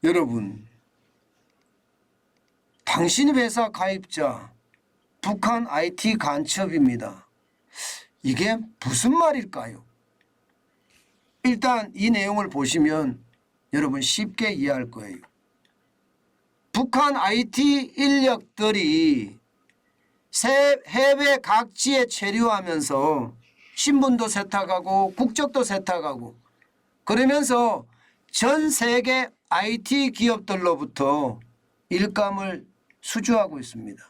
여러분, 당신 회사 가입자 북한 IT 간첩입니다. 이게 무슨 말일까요? 일단 이 내용을 보시면 여러분 쉽게 이해할 거예요. 북한 IT 인력들이 해외 각지에 체류하면서 신분도 세탁하고 국적도 세탁하고 그러면서 전 세계 IT 기업들로부터 일감을 수주하고 있습니다.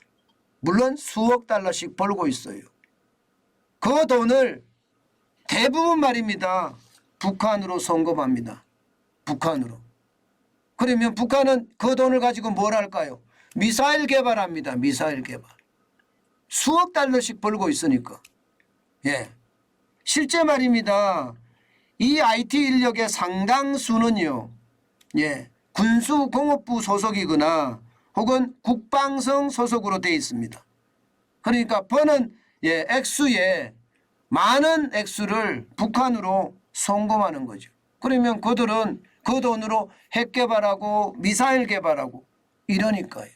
물론 수억 달러씩 벌고 있어요. 그 돈을 대부분 말입니다. 북한으로 송금합니다. 북한으로. 그러면 북한은 그 돈을 가지고 뭘 할까요? 미사일 개발합니다. 미사일 개발. 수억 달러씩 벌고 있으니까. 예. 실제 말입니다. 이 IT 인력의 상당수는요. 예. 군수공업부 소속이거나 혹은 국방성 소속으로 되어 있습니다. 그러니까 버는 액수에 많은 액수를 북한으로 송금하는 거죠. 그러면 그들은 그 돈으로 핵 개발하고 미사일 개발하고 이러니까요.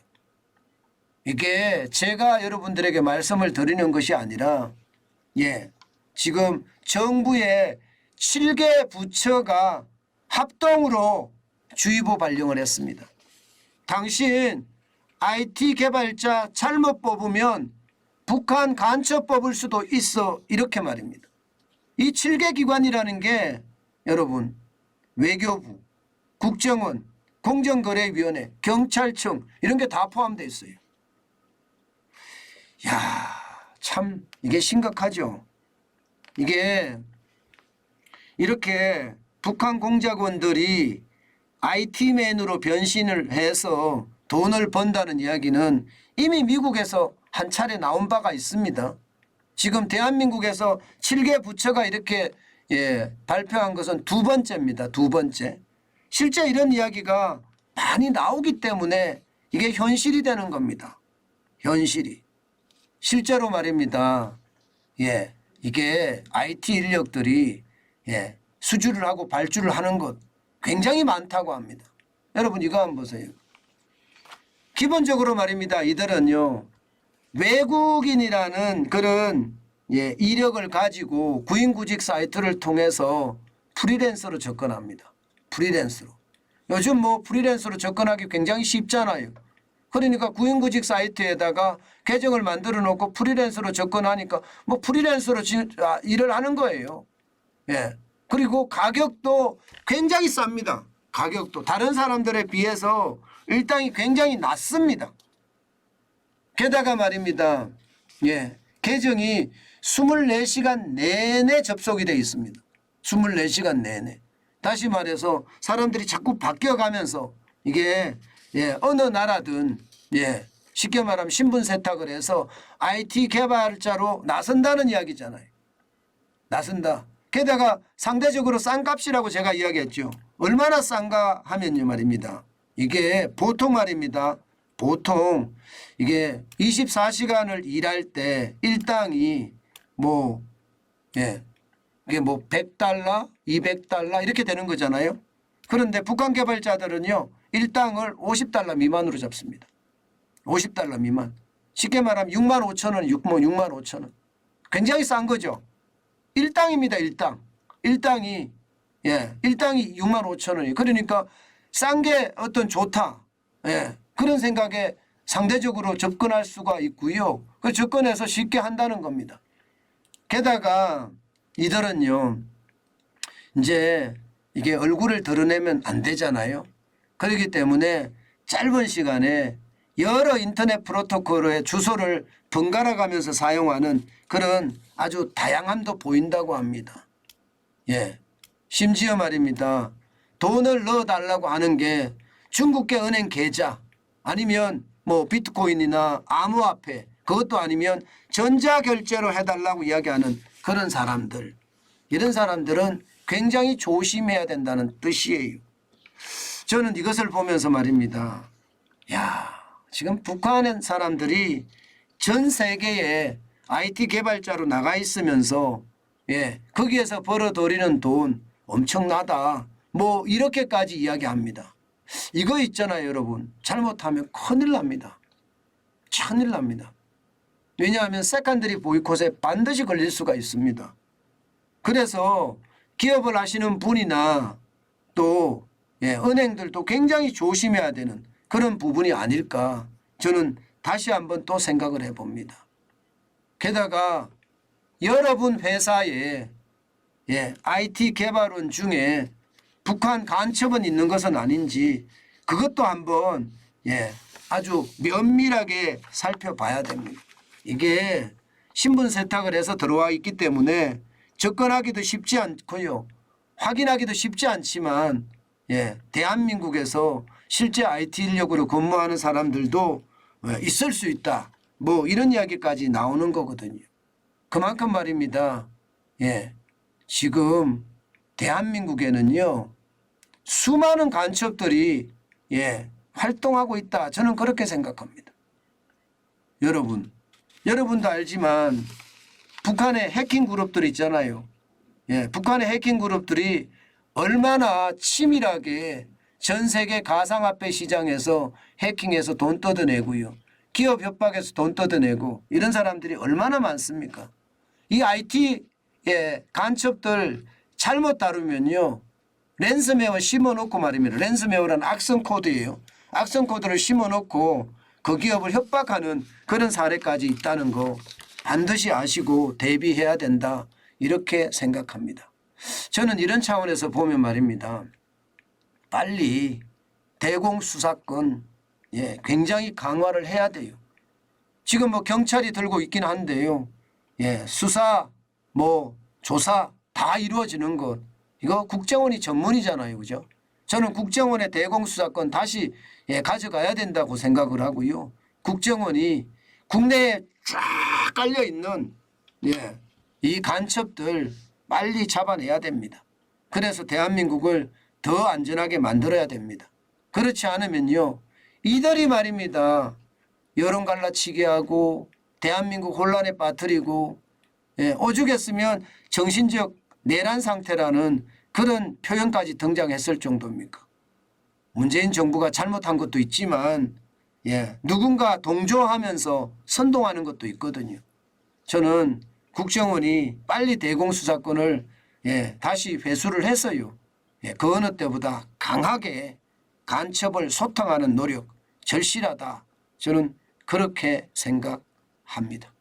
이게 제가 여러분들에게 말씀을 드리는 것이 아니라 지금 정부의 7개 부처가 합동으로 주의보 발령을 했습니다. 당신 IT 개발자 잘못 뽑으면 북한 간첩 뽑을 수도 있어 이렇게 말입니다. 이 7개 기관이라는 게 여러분 외교부, 국정원, 공정거래위원회, 경찰청 이런 게 다 포함되어 있어요. 야, 참 이게 심각하죠. 이게 이렇게 북한 공작원들이 IT맨으로 변신을 해서 돈을 번다는 이야기는 이미 미국에서 한 차례 나온 바가 있습니다. 지금 대한민국에서 7개 부처가 이렇게 발표한 것은 두 번째입니다. 두 번째. 실제 이런 이야기가 많이 나오기 때문에 이게 현실이 되는 겁니다. 현실이. 실제로 말입니다. 이게 IT 인력들이 수주를 하고 발주를 하는 것 굉장히 많다고 합니다. 여러분 이거 한번 보세요. 기본적으로 말입니다. 이들은요. 외국인이라는 그런 이력을 가지고 구인구직 사이트를 통해서 프리랜서로 접근합니다. 프리랜서로. 요즘 뭐 프리랜서로 접근하기 굉장히 쉽잖아요. 그러니까 구인구직 사이트에다가 계정을 만들어 놓고 프리랜서로 접근하니까 뭐 프리랜서로 일을 하는 거예요. 그리고 가격도 굉장히 쌉니다. 가격도 다른 사람들에 비해서 일당이 굉장히 낮습니다. 게다가 말입니다. 계정이 24시간 내내 접속이 되어 있습니다. 24시간 내내. 다시 말해서 사람들이 자꾸 바뀌어가면서 이게 어느 나라든 쉽게 말하면 신분 세탁을 해서 IT 개발자로 나선다는 이야기잖아요. 나선다. 게다가 상대적으로 싼 값이라고 제가 이야기했죠. 얼마나 싼가 하면요 말입니다. 이게 보통 말입니다. 보통 이게 24시간을 일할 때 일당이 이게 뭐 100달러, 200달러 이렇게 되는 거잖아요. 그런데 북한 개발자들은요. 일당을 50달러 미만으로 잡습니다. 50달러 미만. 쉽게 말하면 6만 5천 원, 6만 5천 원. 굉장히 싼 거죠. 일당입니다. 일당. 일당이 6만 5천 원이에요. 그러니까 싼 게 어떤 좋다. 그런 생각에 상대적으로 접근할 수가 있고요. 그 접근해서 쉽게 한다는 겁니다. 게다가 이들은요. 이제 이게 얼굴을 드러내면 안 되잖아요. 그렇기 때문에 짧은 시간에 여러 인터넷 프로토콜의 주소를 번갈아 가면서 사용하는 그런 아주 다양함도 보인다고 합니다. 심지어 말입니다. 돈을 넣어달라고 하는 게 중국계 은행 계좌 아니면 뭐 비트코인이나 암호화폐 그것도 아니면 전자결제로 해달라고 이야기하는 그런 사람들. 이런 사람들은 굉장히 조심해야 된다는 뜻이에요. 저는 이것을 보면서 말입니다. 지금 북한 사람들이 전 세계에 IT 개발자로 나가 있으면서 거기에서 벌어들이는 돈 엄청나다. 뭐 이렇게까지 이야기합니다. 이거 있잖아요, 여러분. 잘못하면 큰일 납니다. 큰일 납니다. 왜냐하면 세컨더리 보이콧에 반드시 걸릴 수가 있습니다. 그래서 기업을 하시는 분이나 또 은행들도 굉장히 조심해야 되는 그런 부분이 아닐까 저는 다시 한번 또 생각을 해봅니다. 게다가 여러분 회사에 IT 개발원 중에 북한 간첩은 있는 것은 아닌지 그것도 한번 아주 면밀하게 살펴봐야 됩니다. 이게 신분 세탁을 해서 들어와 있기 때문에 접근하기도 쉽지 않고요. 확인하기도 쉽지 않지만 대한민국에서 실제 IT 인력으로 근무하는 사람들도 있을 수 있다. 뭐 이런 이야기까지 나오는 거거든요. 그만큼 말입니다. 지금 대한민국에는요. 수많은 간첩들이 활동하고 있다. 저는 그렇게 생각합니다. 여러분도 알지만 북한의 해킹 그룹들이 있잖아요. 북한의 해킹 그룹들이 얼마나 치밀하게 전 세계 가상화폐 시장에서 해킹해서 돈 뜯어내고요. 기업 협박해서 돈 뜯어내고 이런 사람들이 얼마나 많습니까? 이 IT 간첩들 잘못 다루면요. 랜섬웨어 심어놓고 말입니다. 랜섬웨어라는 악성 코드예요. 악성 코드를 심어놓고 그 기업을 협박하는 그런 사례까지 있다는 거 반드시 아시고 대비해야 된다. 이렇게 생각합니다. 저는 이런 차원에서 보면 말입니다. 빨리 대공수사권 굉장히 강화를 해야 돼요. 지금 뭐 경찰이 들고 있긴 한데요. 수사, 조사 다 이루어지는 것. 이거 국정원이 전문이잖아요. 그죠? 저는 국정원의 대공수사권 다시 가져가야 된다고 생각을 하고요. 국정원이 국내에 쫙 깔려있는 이 간첩들 빨리 잡아내야 됩니다. 그래서 대한민국을 더 안전하게 만들어야 됩니다. 그렇지 않으면요. 이들이 말입니다. 여론 갈라치게 하고 대한민국 혼란에 빠뜨리고 오죽했으면 정신적 내란 상태라는 그런 표현까지 등장했을 정도입니까? 문재인 정부가 잘못한 것도 있지만 누군가 동조하면서 선동하는 것도 있거든요. 저는 국정원이 빨리 대공수사권을 다시 회수를 해서요. 그 어느 때보다 강하게 간첩을 소탕하는 노력 절실하다. 저는 그렇게 생각합니다.